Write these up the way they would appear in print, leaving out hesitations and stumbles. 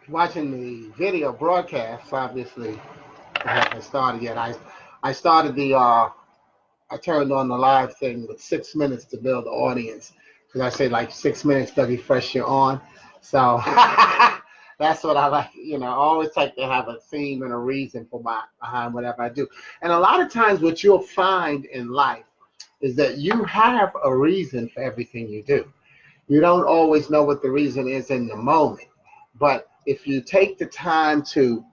watching the video broadcast. Obviously, I haven't started yet. I started the I turned on the live thing with 6 minutes to build the audience because I say like 6 minutes to refresh you on. So that's what I like. I always like to have a theme and a reason for behind whatever I do. And a lot of times, what you'll find in life is that you have a reason for everything you do. You don't always know what the reason is in the moment, but if you take the time to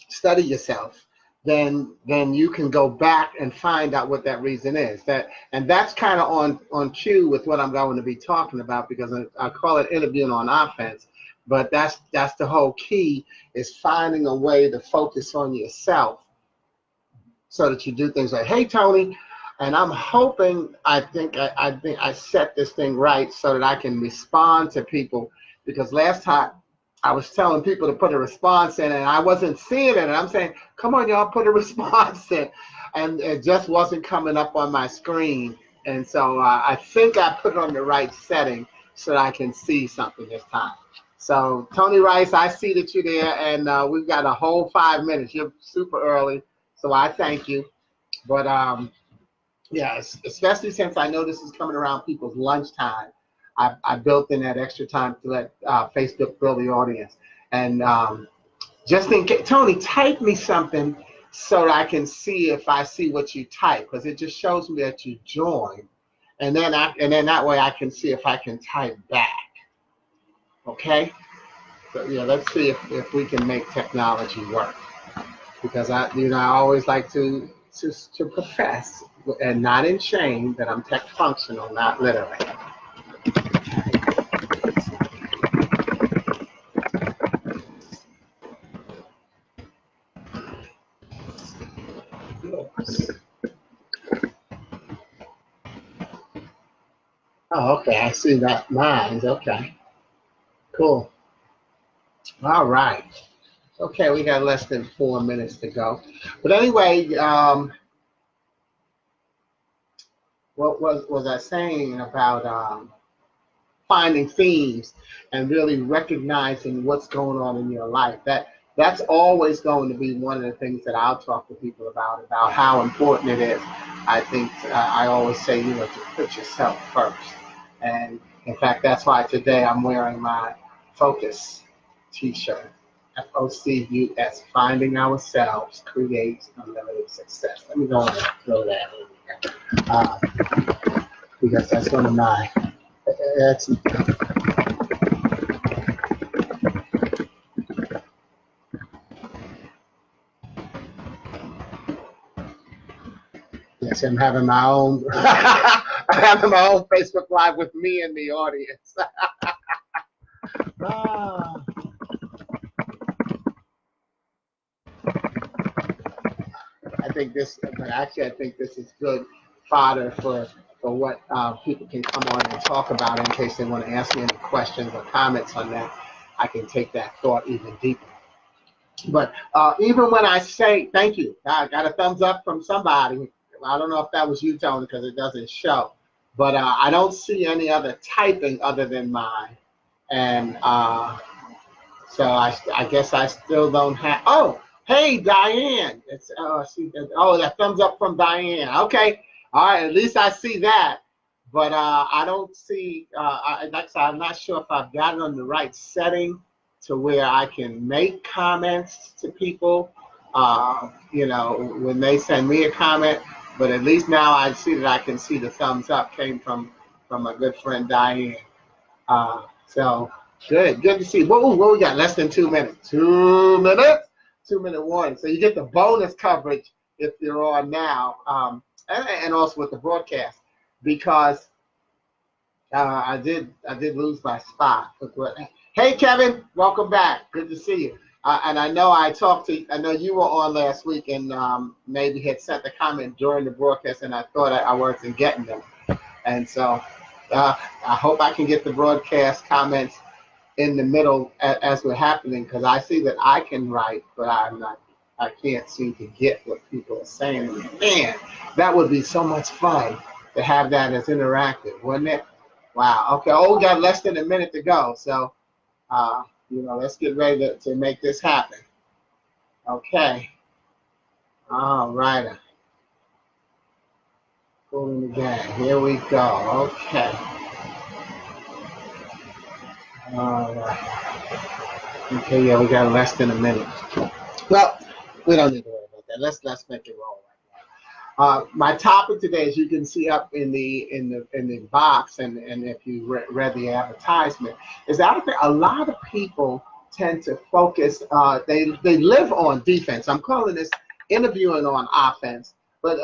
study yourself, then you can go back and find out what that reason is. And that's kind of on cue with what I'm going to be talking about, because I call it interviewing on offense. But that's the whole key, is finding a way to focus on yourself so that you do things like, hey, Tony, and I'm hoping, I think I set this thing right so that I can respond to people, because last time I was telling people to put a response in and I wasn't seeing it, and I'm saying, come on, y'all, put a response in, and it just wasn't coming up on my screen. And so I think I put it on the right setting so that I can see something this time. So Tony Rice, I see that you're there, and we've got a whole 5 minutes. You're super early, so I thank you. But yeah, especially since I know this is coming around people's lunchtime, I built in that extra time to let Facebook build the audience. And just in case, Tony, type me something so that I can see if I see what you type, because it just shows me that you joined. And then that way I can see if I can type back. Okay? So yeah, let's see if we can make technology work. Because I always like to profess, and not in shame, that I'm tech functional, not literate. Oh, okay, I see that. Mine's okay. Cool. All right. Okay, we got less than 4 minutes to go. But anyway, what was I saying about finding themes and really recognizing what's going on in your life? That's always going to be one of the things that I'll talk to people about how important it is. I think I always say, to put yourself first. And in fact, that's why today I'm wearing my Focus t-shirt. FOCUS, Finding Ourselves Creates Unlimited Success. Let me go and throw that in there. Because that's one of my, yes, I'm having my own, I'm having my own Facebook Live with me in the audience. I think this is good fodder for what people can come on and talk about, in case they want to ask me any questions or comments on that. I can take that thought even deeper. But even when I say, thank you, I got a thumbs up from somebody. I don't know if that was you, Tony, because it doesn't show. But I don't see any other typing other than mine. And so I guess I still don't have, oh, hey, Diane. That thumbs up from Diane. Okay. All right. At least I see that. But I don't see, I'm not sure if I've got it on the right setting to where I can make comments to people, when they send me a comment. But at least now I see that I can see the thumbs up came from my good friend Diane. So good to see. What we got? Less than 2 minutes. 2 minutes. 2 minute warning. So you get the bonus coverage if you're on now, and also with the broadcast, because I did lose my spot. Hey Kevin, welcome back. Good to see you. And I know I know you were on last week and maybe had sent a comment during the broadcast, and I thought I wasn't getting them. And so I hope I can get the broadcast comments in the middle as we're happening, because I see that I can write, but I can't seem to get what people are saying. Man, that would be so much fun to have that as interactive, wouldn't it? Wow. Okay. Oh, we got less than a minute to go. So Let's get ready to make this happen. Okay. All right. Pulling the gang. Here we go. Okay. All right. Okay, yeah, we got less than a minute. Well, we don't need to worry about that. Let's make it roll. My topic today, as you can see up in the box, and if you read the advertisement, is that a lot of people tend to focus. They live on defense. I'm calling this interviewing on offense, but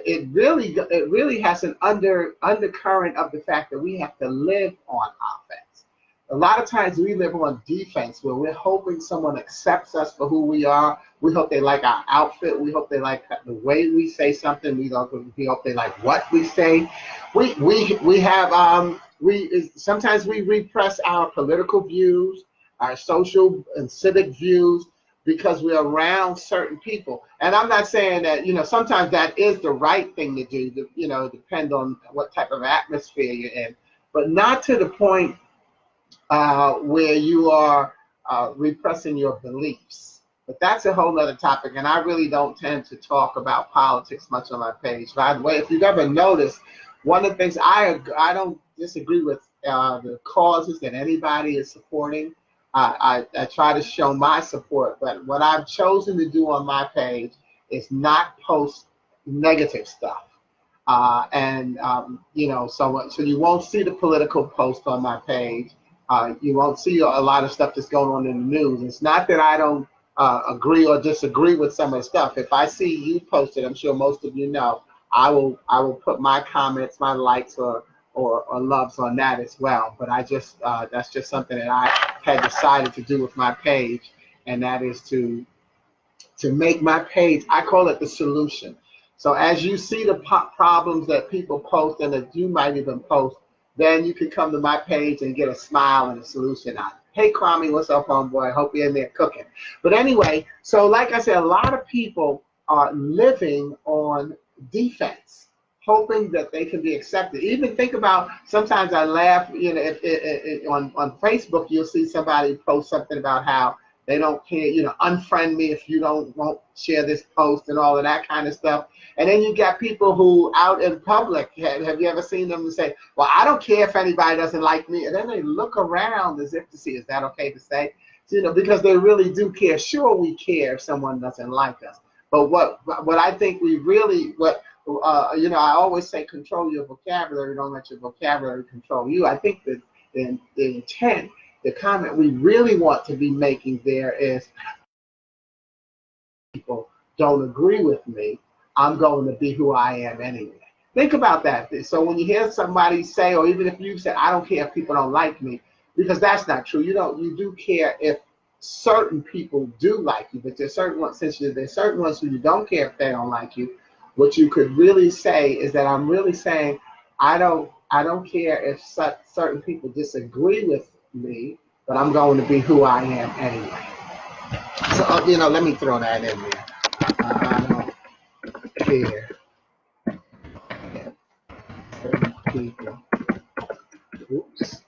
it really has an undercurrent of the fact that we have to live on offense. A lot of times we live on defense where we're hoping someone accepts us for who we are. We hope they like our outfit. We hope they like the way we say something. We hope they like what we say. We have sometimes we repress our political views, our social and civic views because we're around certain people. And I'm not saying that, sometimes that is the right thing to do, depend on what type of atmosphere you're in, but not to the point where you are repressing your beliefs. But that's a whole other topic, and I really don't tend to talk about politics much on my page. By the way, if you've ever noticed, one of the things I don't disagree with the causes that anybody is supporting. I try to show my support, but what I've chosen to do on my page is not post negative stuff. So you won't see the political post on my page. You won't see a lot of stuff that's going on in the news. It's not that I don't agree or disagree with some of the stuff. If I see you posted, I'm sure most of you know, I will put my comments, my likes or loves on that as well. But that's just something that I had decided to do with my page, and that is to make my page, I call it the solution. So as you see the problems that people post and that you might even post, then you can come to my page and get a smile and a solution out. Hey, Kwame, what's up, homeboy? Hope you're in there cooking. But anyway, so like I said, a lot of people are living on defense, hoping that they can be accepted. Even think about, sometimes I laugh, on Facebook, you'll see somebody post something about how they don't care, unfriend me if you won't share this post and all of that kind of stuff. And then you got people who out in public, have you ever seen them say, well, I don't care if anybody doesn't like me. And then they look around as if to see, is that okay to say? So, because they really do care. Sure, we care if someone doesn't like us. But what I think we really, I always say control your vocabulary, don't let your vocabulary control you. I think that the intent, the comment we really want to be making there is, people don't agree with me, I'm going to be who I am anyway. Think about that. So when you hear somebody say, or even if you say, I don't care if people don't like me, because that's not true. You do care if certain people do like you, but there's certain ones, there's certain ones who you don't care if they don't like you. What you could really say is that I'm really saying, I don't care if certain people disagree with me, but I'm going to be who I am anyway. So, let me throw that in there. I don't care if certain people, oops,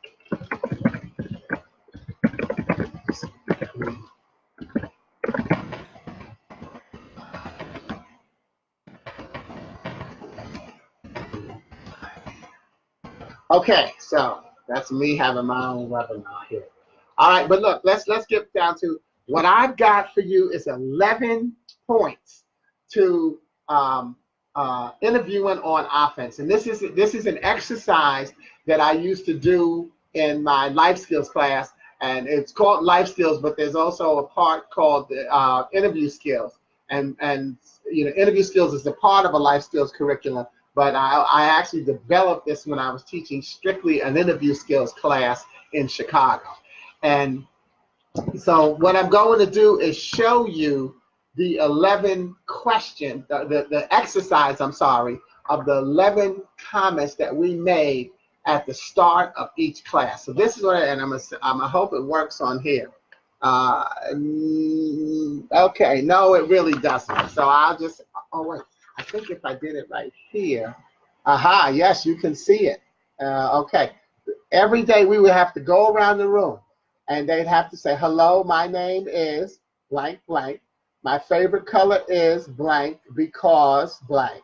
okay, so that's me having my own webinar here. All right, but look, let's get down to what I've got for you is 11 points to interviewing on offense, and this is an exercise that I used to do in my life skills class, and it's called life skills, but there's also a part called interview skills, and interview skills is a part of a life skills curriculum. But I actually developed this when I was teaching strictly an interview skills class in Chicago. And so what I'm going to do is show you the 11 questions, the exercise, I'm sorry, of the 11 comments that we made at the start of each class. So this is what, and I'm gonna hope it works on here. Okay, no, it really doesn't. So I'll just, oh wait, I think if I did it right here, aha, yes, you can see it. Okay, every day we would have to go around the room and they'd have to say, hello, my name is blank, blank. My favorite color is blank because blank.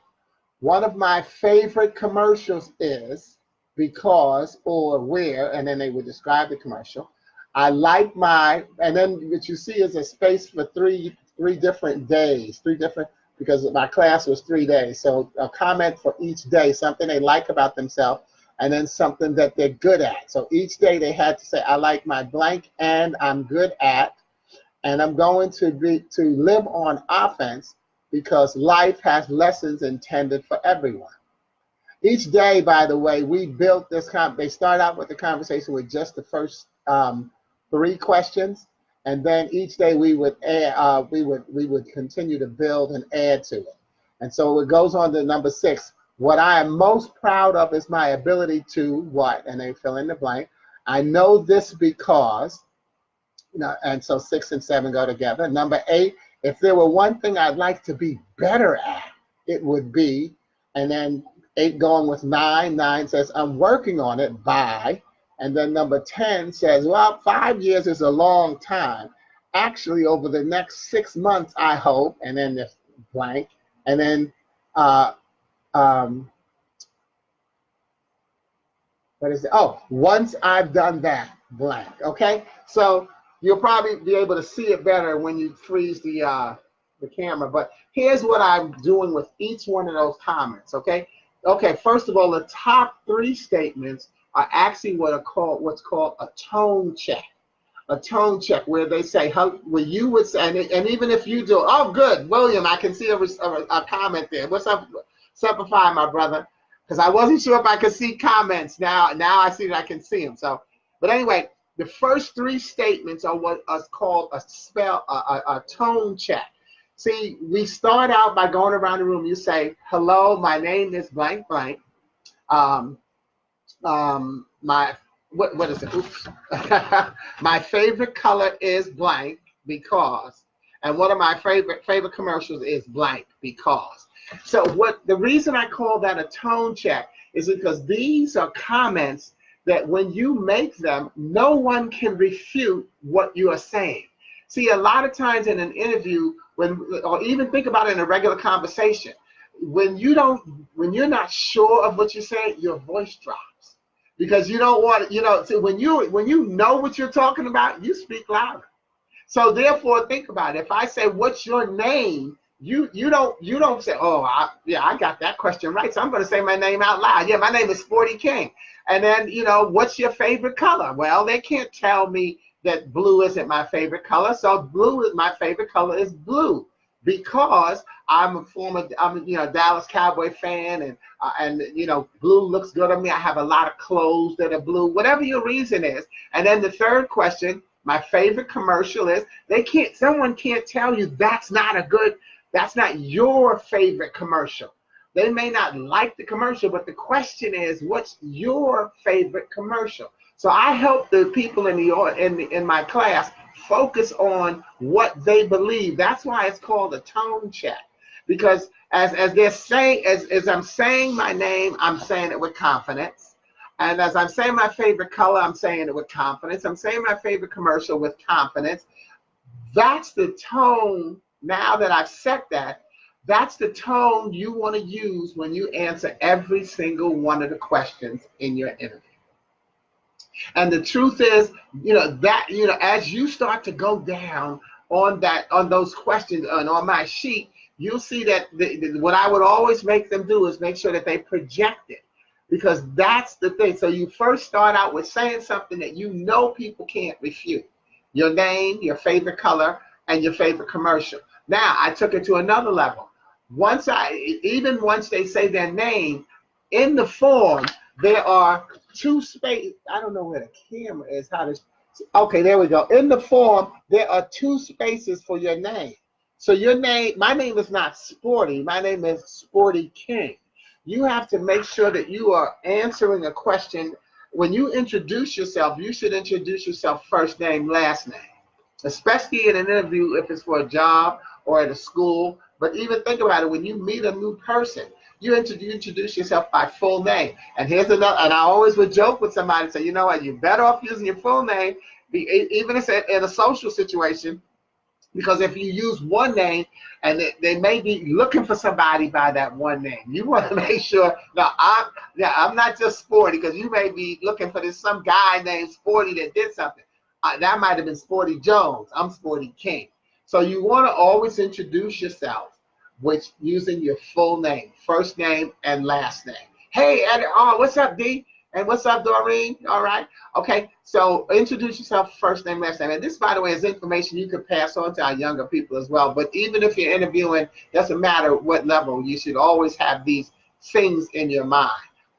One of my favorite commercials is because or where, and then they would describe the commercial. I like my, and then what you see is a space for three different days, because my class was 3 days. So a comment for each day, something they like about themselves, and then something that they're good at. So each day they had to say, I like my blank and I'm good at, and I'm going to live on offense because life has lessons intended for everyone. Each day, by the way, we built this, they start out with the conversation with just the first 3 questions, and then each day we would add, we would continue to build and add to it. And so it goes on to number 6. What I am most proud of is my ability to what? And they fill in the blank. I know this because, and so 6 and 7 go together. Number 8, if there were one thing I'd like to be better at, it would be, and then 8 going with 9. 9 says, I'm working on it by, and then number 10 says, well, 5 years is a long time. Actually, over the next 6 months, I hope, and then this blank, and then, what is it? Oh, once I've done that, blank, okay? So you'll probably be able to see it better when you freeze the camera, but here's what I'm doing with each one of those comments, okay? Okay, first of all, the top 3 statements are actually what's called a tone check. A tone check where they say, where you would say, and even if you do, oh, good, William, I can see a comment there. What's up, Simplify, my brother? Because I wasn't sure if I could see comments. Now I see that I can see them. So, but anyway, the first 3 statements are what is called a tone check. See, we start out by going around the room. You say, hello, my name is blank, blank. What is it? Oops. My favorite color is blank because, and one of my favorite commercials is blank because. So the reason I call that a tone check is because these are comments that when you make them, no one can refute what you are saying. See, a lot of times in an interview, or even think about it in a regular conversation, when you're not sure of what you're saying, your voice drops because you don't want to, when you know what you're talking about, you speak louder. So therefore, think about it. If I say, what's your name? You don't say, oh, I got that question right, so I'm going to say my name out loud. Yeah, my name is Sporty King. And then, what's your favorite color? Well, they can't tell me that blue isn't my favorite color. So my favorite color is blue because I'm a Dallas Cowboy fan, and blue looks good on me. I have a lot of clothes that are blue. Whatever your reason is. And then the third question, my favorite commercial is, someone can't tell you that's not your favorite commercial. They may not like the commercial, but the question is, what's your favorite commercial? So I help the people in my class focus on what they believe. That's why it's called a tone check, because as they're saying, as I'm saying my name, I'm saying it with confidence. And as I'm saying my favorite color, I'm saying it with confidence. I'm saying my favorite commercial with confidence. That's the tone. Now that I've set that, that's the tone you want to use when you answer every single one of the questions in your interview. And the truth is, as you start to go down on those questions and on my sheet, you'll see that what I would always make them do is make sure that they project it, because that's the thing. So you first start out with saying something that people can't refute. Your name, your favorite color, and your favorite commercial. Now, I took it to another level. Once they say their name, in the form, there are 2 spaces. I don't know where the camera is. Okay, there we go. In the form, there are 2 spaces for your name. So your name, my name is not Sporty. My name is Sporty King. You have to make sure that you are answering a question. When you introduce yourself, you should introduce yourself first name, last name. Especially in an interview if it's for a job or at a school. But even think about it, when you meet a new person, you introduce yourself by full name. And here's another, and I always would joke with somebody and say, you know what, you're better off using your full name, Even if it's in a social situation, because if you use one name and they may be looking for somebody by that one name, you want to make sure. Now, I'm not just Sporty, because you may be looking for some guy named Sporty that did something. That might have been Sporty Jones. I'm Sporty King. So you want to always introduce yourself with using your full name, first name and last name. Hey, Eddie, what's up, D? And what's up, Doreen? All right. Okay. So introduce yourself, first name, last name. And this, by the way, is information you could pass on to our younger people as well. But even if you're interviewing, doesn't matter what level, you should always have these things in your mind.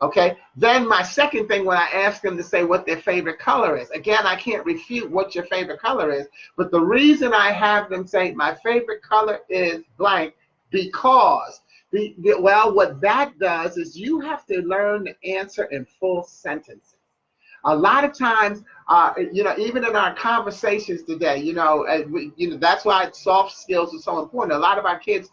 Okay. Then my second thing, when I ask them to say what their favorite color is, again, I can't refute what your favorite color is. But the reason I have them say my favorite color is blank, because well, what that does is you have to learn to answer in full sentences. A lot of times, even in our conversations today, that's why soft skills are so important. A lot of our kids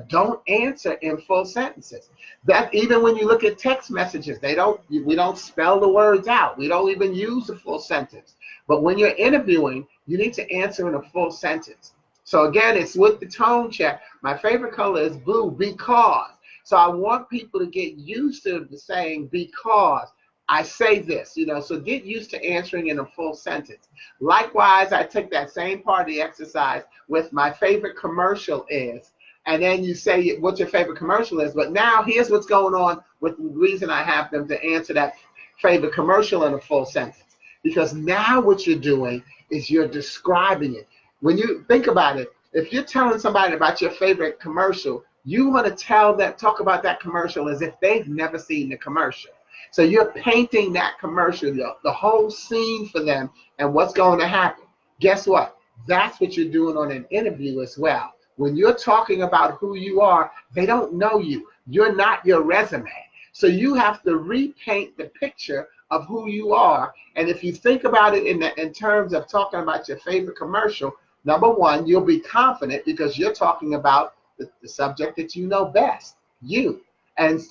don't answer in full sentences. That even when you look at text messages, we don't spell the words out. We don't even use a full sentence. But when you're interviewing, you need to answer in a full sentence. So again, it's with the tone check. My favorite color is blue because. So I want people to get used to saying because I say this, so get used to answering in a full sentence. Likewise, I take that same part of the exercise with my favorite commercial is, and then you say what your favorite commercial is. But now here's what's going on with the reason I have them to answer that favorite commercial in a full sentence. Because now what you're doing is you're describing it. When you think about it, if you're telling somebody about your favorite commercial, you want to talk about that commercial as if they've never seen the commercial. So you're painting that commercial, the whole scene for them and what's going to happen. Guess what? That's what you're doing on an interview as well. When you're talking about who you are, they don't know you. You're not your resume. So you have to repaint the picture of who you are. And if you think about it in terms of talking about your favorite commercial, number one, you'll be confident because you're talking about the subject that you know best, you. And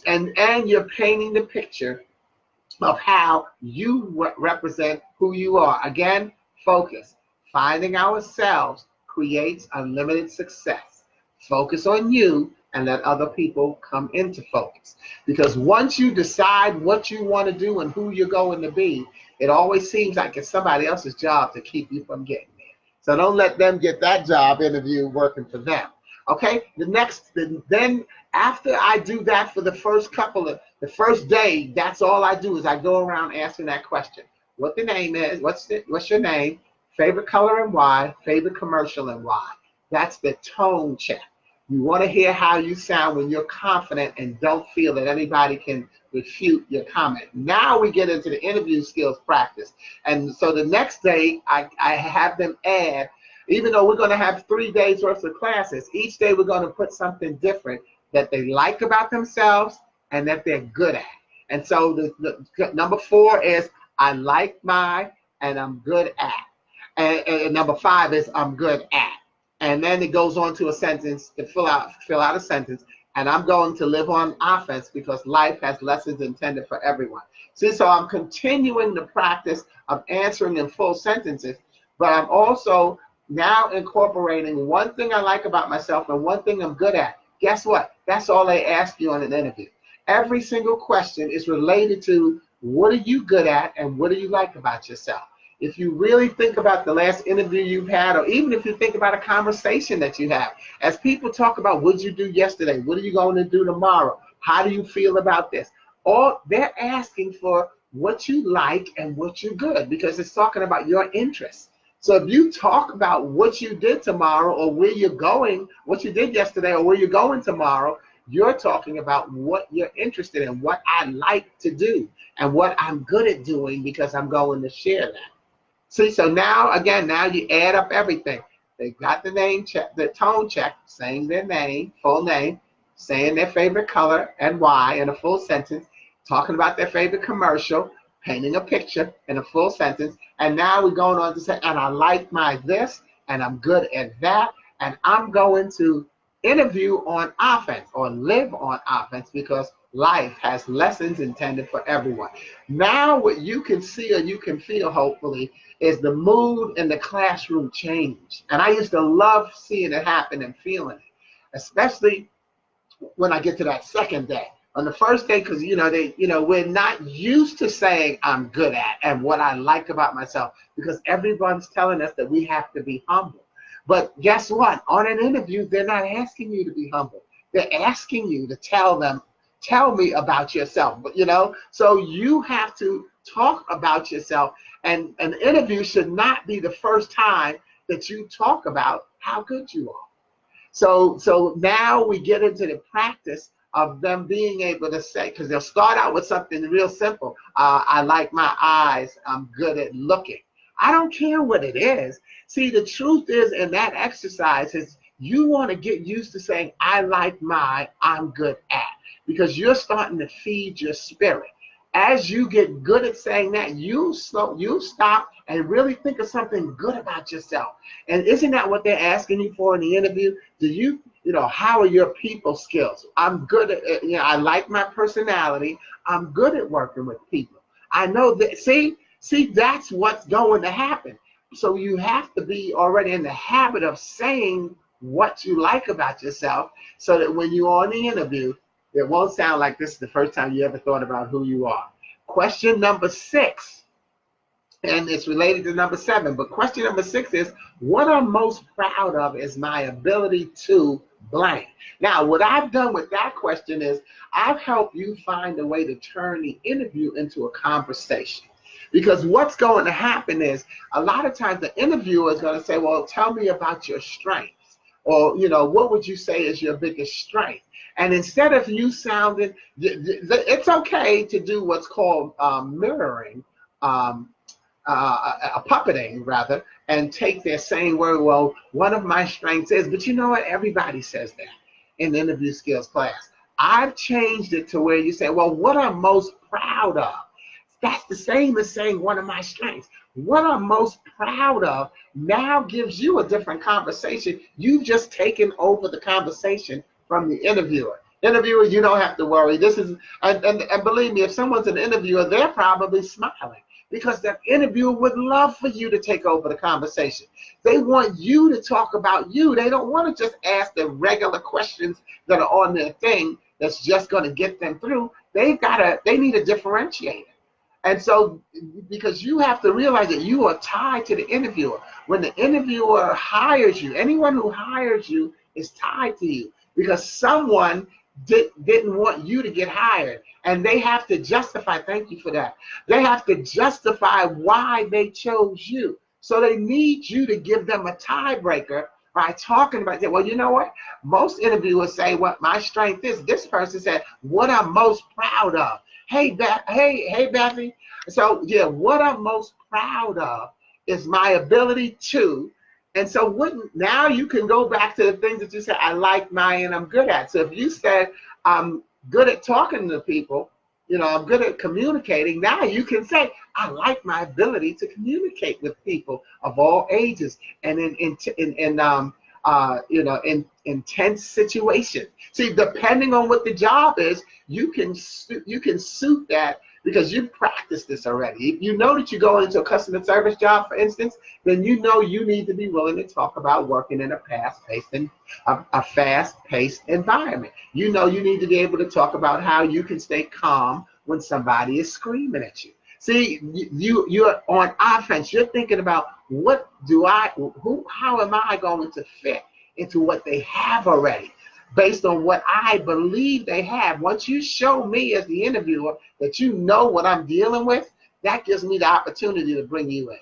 you're painting the picture of how you represent who you are. Again, focus. Finding ourselves creates unlimited success. Focus on you and let other people come into focus. Because once you decide what you want to do and who you're going to be, it always seems like it's somebody else's job to keep you from getting there. So don't let them get that job interview working for them. Okay, then after I do that for the first day, that's all I do is I go around answering that question. What the name is, what's your name, favorite color and why, favorite commercial and why. That's the tone check. You want to hear how you sound when you're confident and don't feel that anybody can refute your comment. Now we get into the interview skills practice. And so the next day, I have them add, even though we're going to have 3 days worth of classes, each day we're going to put something different that they like about themselves and that they're good at. And so the number 4 is I like my and I'm good at. And number 5 is I'm good at. And then it goes on to a sentence to fill out a sentence. And I'm going to live on offense because life has lessons intended for everyone. See, so I'm continuing the practice of answering in full sentences, but I'm also now incorporating one thing I like about myself and one thing I'm good at. Guess what? That's all they ask you on an interview. Every single question is related to what are you good at and what do you like about yourself. If you really think about the last interview you've had, or even if you think about a conversation that you have, as people talk about what did you do yesterday, what are you going to do tomorrow, how do you feel about this, all they're asking for what you like and what you're good, because it's talking about your interests. So if you talk about what you did tomorrow or where you're going, what you did yesterday or where you're going tomorrow, you're talking about what you're interested in, what I like to do, and what I'm good at doing because I'm going to share that. See, so now you add up everything. They got the name check, the tone check, saying their name, full name, saying their favorite color and why in a full sentence, talking about their favorite commercial, painting a picture in a full sentence, and now we're going on to say, and I like my this, and I'm good at that, and I'm going to interview on offense or live on offense because life has lessons intended for everyone. Now what you can see or you can feel, hopefully, is the mood in the classroom change. And I used to love seeing it happen and feeling it, especially when I get to that second day. On the first day, because we're not used to saying I'm good at and what I like about myself, because everyone's telling us that we have to be humble. But guess what? On an interview, they're not asking you to be humble. They're asking you to tell me about yourself. But so you have to talk about yourself, and an interview should not be the first time that you talk about how good you are. So now we get into the practice of them being able to say, because they'll start out with something real simple. I like my eyes. I'm good at looking. I don't care what it is. See, the truth is, in that exercise is you want to get used to saying, I like I'm good at, because you're starting to feed your spirit. As you get good at saying that, you stop and really think of something good about yourself. And isn't that what they're asking you for in the interview? How are your people skills? I'm good at, I like my personality. I'm good at working with people. I know that, see, that's what's going to happen. So you have to be already in the habit of saying what you like about yourself, so that when you're on the interview, it won't sound like this is the first time you ever thought about who you are. Question number 6, and it's related to number 7, but question number 6 is, what I'm most proud of is my ability to blank. Now, what I've done with that question is I've helped you find a way to turn the interview into a conversation. Because what's going to happen is, a lot of times the interviewer is going to say, well, tell me about your strengths. Or, what would you say is your biggest strength? And instead of you sounding, it's okay to do what's called mirroring, puppeting rather, and take their same word. Well, one of my strengths is, but you know what? Everybody says that in the interview skills class. I've changed it to where you say, well, what I'm most proud of. That's the same as saying one of my strengths. What I'm most proud of now gives you a different conversation. You've just taken over the conversation from the interviewer. Interviewer, you don't have to worry. This is, and believe me, if someone's an interviewer, they're probably smiling, because that interviewer would love for you to take over the conversation. They want you to talk about you. They don't want to just ask the regular questions that are on their thing that's just going to get them through. They need a differentiator. And so, because you have to realize that you are tied to the interviewer. When the interviewer hires you, anyone who hires you is tied to you, because someone didn't want you to get hired. And they have to justify, thank you for that. They have to justify why they chose you. So they need you to give them a tiebreaker by talking about that. Well, you know what? Most interviewers say what my strength is. This person said, what I'm most proud of. Hey, Bethany. So, yeah, what I'm most proud of is my ability to. And so now you can go back to the things that you said, I like mine and I'm good at. So if you said, I'm good at talking to people, I'm good at communicating, now you can say, I like my ability to communicate with people of all ages and in intense situations. See, depending on what the job is, you can suit that, because you've practiced this already. If you know that you go into a customer service job, for instance, then you know you need to be willing to talk about working in a fast-paced environment. You know you need to be able to talk about how you can stay calm when somebody is screaming at you. See, you're on offense. You're thinking about how am I going to fit into what they have already, based on what I believe they have. Once you show me as the interviewer that you know what I'm dealing with, that gives me the opportunity to bring you in.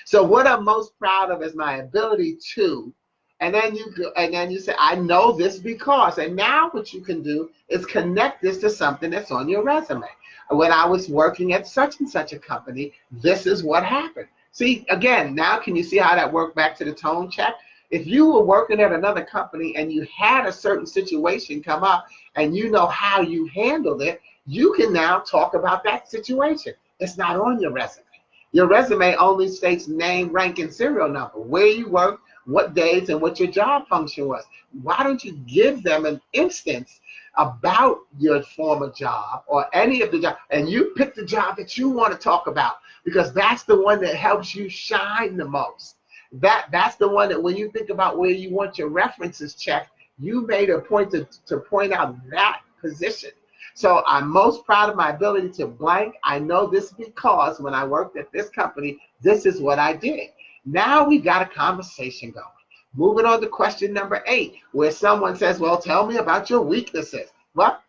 So what I'm most proud of is my ability to, and then you say, I know this because, and now what you can do is connect this to something that's on your resume. When I was working at such and such a company, this is what happened. See, again, now can you see how that worked back to the tone check? If you were working at another company and you had a certain situation come up and you know how you handled it, you can now talk about that situation. It's not on your resume. Your resume only states name, rank, and serial number, where you work, what days and what your job function was. Why don't you give them an instance about your former job or any of the job, and you pick the job that you want to talk about, because that's the one that helps you shine the most. That's the one that when you think about where you want your references checked, you made a point to point out that position. So I'm most proud of my ability to blank. I know this because when I worked at this company, this is what I did. Now we got a conversation going. Moving on to question number 8, where someone says, well, tell me about your weaknesses. Well,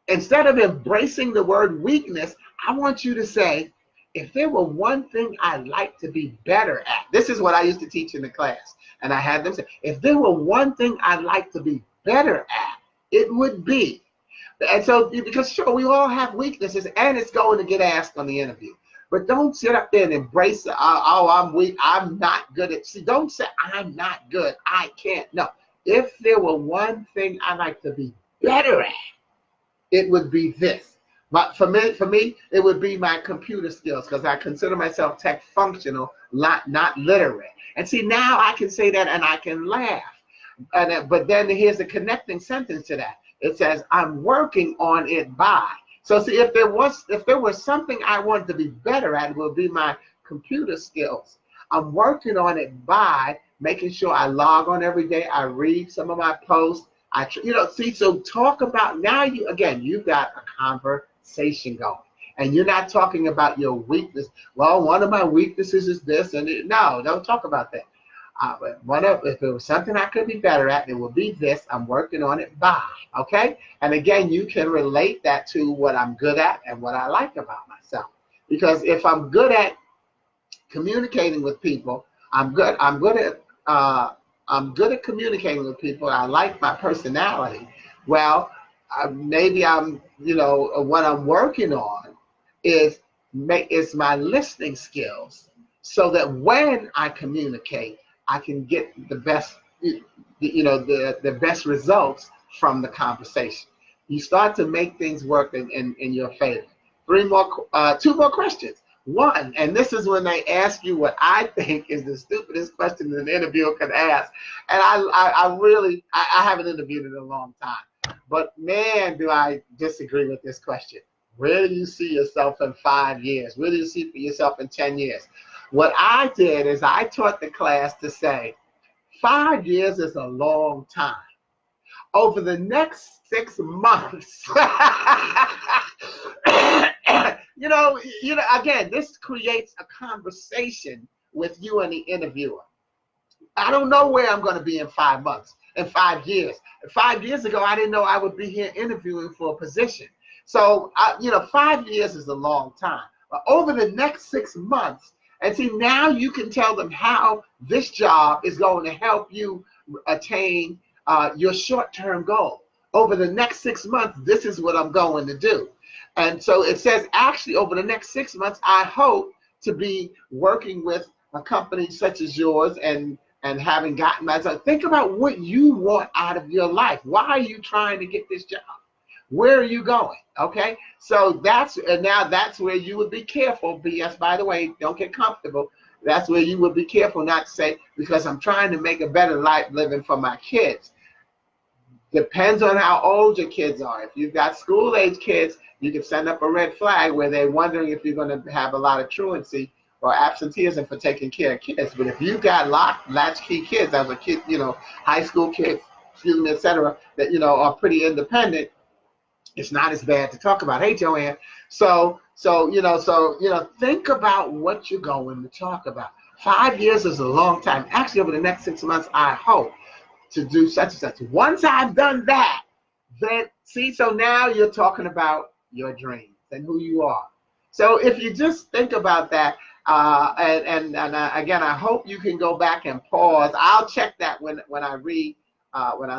instead of embracing the word weakness, I want you to say, if there were one thing I'd like to be better at, this is what I used to teach in the class. And I had them say, if there were one thing I'd like to be better at, it would be. And so, because sure, we all have weaknesses, and it's going to get asked on the interview. But don't sit up there and embrace it. Oh, I'm weak. I'm not good at. See, don't say I'm not good. I can't. No. If there were one thing I'd like to be better at, it would be this. But for me, it would be my computer skills, because I consider myself tech functional, not literate. And see, now I can say that and I can laugh. But then here's a connecting sentence to that. It says, I'm working on it by. So see, if there was something I wanted to be better at, it would be my computer skills. I'm working on it by making sure I log on every day. I read some of my posts. So talk about, now you've got a conversation going. And you're not talking about your weakness. Well, one of my weaknesses is this, no, don't talk about that. If there was something I could be better at, it would be this. I'm working on it by, okay? And again, you can relate that to what I'm good at and what I like about myself. Because if I'm good at communicating with people, I'm good at communicating with people. I like my personality. Well, maybe what I'm working on is my listening skills, so that when I communicate, I can get the best, the best results from the conversation. You start to make things work in your favor. Two more questions. One, and this is when they ask you what I think is the stupidest question an interviewer could ask. And I haven't interviewed in a long time, but man, do I disagree with this question. Where do you see yourself in 5 years? Where do you see yourself in 10 years? What I did is I taught the class to say, 5 years is a long time. Over the next 6 months, again, this creates a conversation with you and the interviewer. I don't know where I'm going to be in 5 months, in 5 years. 5 years ago, I didn't know I would be here interviewing for a position. So, 5 years is a long time. But over the next 6 months, and see, now you can tell them how this job is going to help you attain your short-term goal. Over the next 6 months, this is what I'm going to do. And so it says, actually, over the next 6 months, I hope to be working with a company such as yours and having gotten myself. Think about what you want out of your life. Why are you trying to get this job? Where are you going? Okay, so that's where you would be careful. Yes, by the way, don't get comfortable. That's where you would be careful not to say, because I'm trying to make a better life living for my kids. Depends on how old your kids are. If you've got school-age kids, you can send up a red flag where they're wondering if you're going to have a lot of truancy or absenteeism for taking care of kids. But if you've got latchkey kids, as a kid, high school kids, etc., that are pretty independent, it's not as bad to talk about. Hey, Joanne. So think about what you're going to talk about. 5 years is a long time. Actually, over the next 6 months, I hope to do such and such. Once I've done that, then so now you're talking about your dreams and who you are. So if you just think about that, again, I hope you can go back and pause. I'll check that when I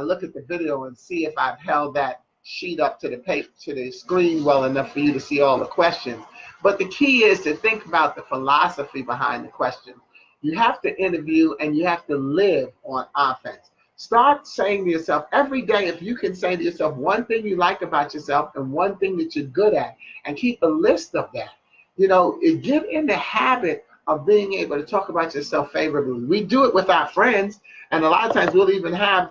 look at the video and see if I've held that sheet up to the screen well enough for you to see all the questions. But the key is to think about the philosophy behind the question. You have to interview and you have to live on offense. Start saying to yourself every day, if you can say to yourself one thing you like about yourself and one thing that you're good at, and keep a list of that. Get in the habit of being able to talk about yourself favorably. We do it with our friends. And a lot of times we'll even have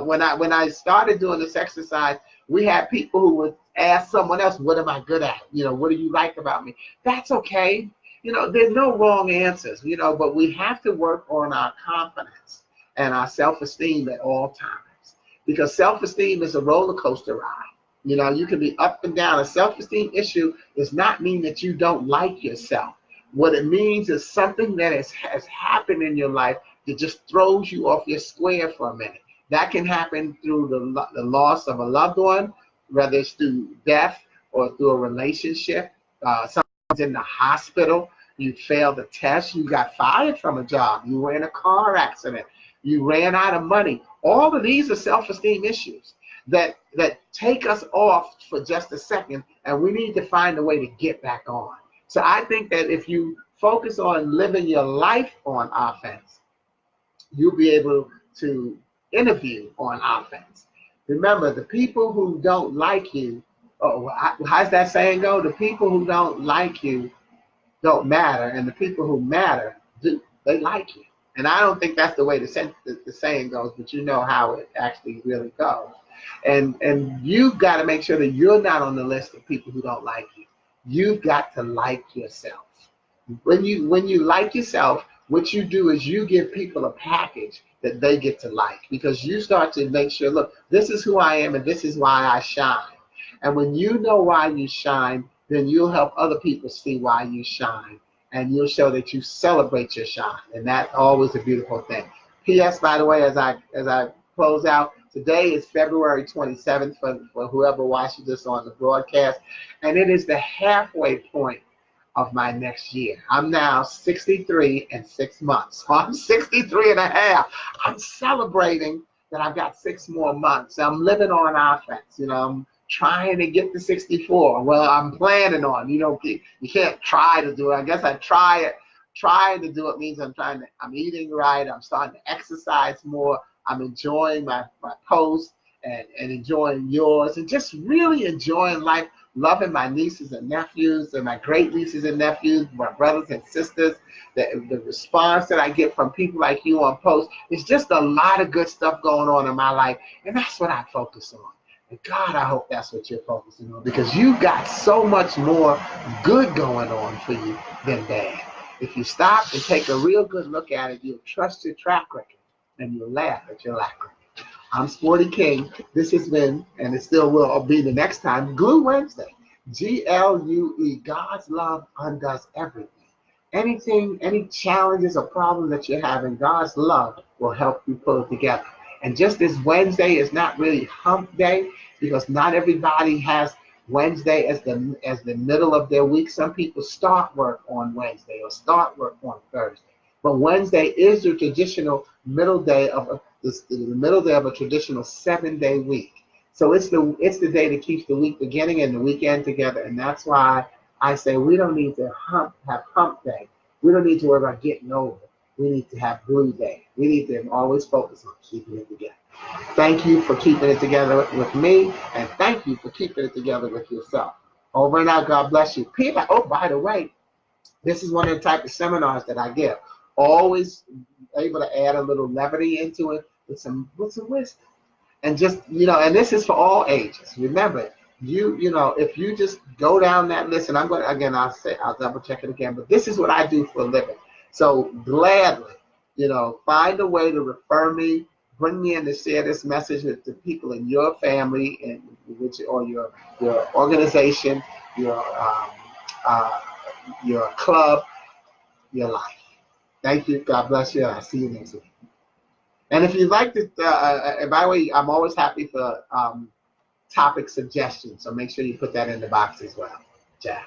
when I started doing this exercise, we had people who would ask someone else, "What am I good at? What do you like about me?" That's okay. There's no wrong answers. But we have to work on our confidence and our self-esteem at all times, because self-esteem is a roller coaster ride. You can be up and down. A self-esteem issue does not mean that you don't like yourself. What it means is something that has happened in your life that just throws you off your square for a minute. That can happen through the loss of a loved one, whether it's through death or through a relationship. Someone's in the hospital, you failed a test, you got fired from a job, you were in a car accident, you ran out of money. All of these are self-esteem issues that take us off for just a second, and we need to find a way to get back on. So I think that if you focus on living your life on offense, you'll be able to interview on offense. Remember, the people who don't like you, how's that saying go? The people who don't like you don't matter, and the people who matter do. They like you. And I don't think that's the way the saying goes, but you know how it actually really goes. And you've got to make sure that you're not on the list of people who don't like you. You've got to like yourself. When you like yourself, what you do is you give people a package that they get to like, because you start to make sure, look, this is who I am and this is why I shine. And when you know why you shine, then you'll help other people see why you shine, and you'll show that you celebrate your shine. And that's always a beautiful thing. P.S. by the way, as I close out, today is February 27th for whoever watches this on the broadcast, and it is the halfway point of my next year. I'm now 63 and 6 months. So I'm 63 and a half. I'm celebrating that I've got 6 more months. I'm living on offense. I'm trying to get to 64. Well, I'm planning on. You can't try to do it. I guess I try it. Trying to do it means I'm eating right. I'm starting to exercise more. I'm enjoying my posts and enjoying yours, and just really enjoying life, loving my nieces and nephews and my great nieces and nephews, my brothers and sisters. The response that I get from people like you on posts, it's just a lot of good stuff going on in my life, and that's what I focus on. And God, I hope that's what you're focusing on, because you've got so much more good going on for you than bad. If you stop and take a real good look at it, you'll trust your track record and you'll laugh at your lack record. I'm Sporty King. This has been, and it still will be the next time, Glue Wednesday. Glue. God's love undoes everything. Any challenges or problems that you're having, God's love will help you pull it together. And just this Wednesday is not really hump day, because not everybody has Wednesday as the middle of their week. Some people start work on Wednesday or start work on Thursday. But Wednesday is the traditional middle day of a traditional 7-day week. So it's the day that keeps the week beginning and the weekend together. And that's why I say we don't need to have hump day. We don't need to worry about getting over. We need to have glue day. We need to always focus on keeping it together. Thank you for keeping it together with me, and thank you for keeping it together with yourself. Over and out. God bless you. People, by the way, this is one of the type of seminars that I give. Always able to add a little levity into it with some wisdom. And just, and this is for all ages. Remember, if you just go down that list, and I'll double check it again, but this is what I do for a living. So gladly, find a way to refer me, bring me in to share this message with the people in your family or your organization, your club, your life. Thank you. God bless you. I'll see you next week. And if you'd like to, by the way, I'm always happy for topic suggestions, so make sure you put that in the box as well. Ciao.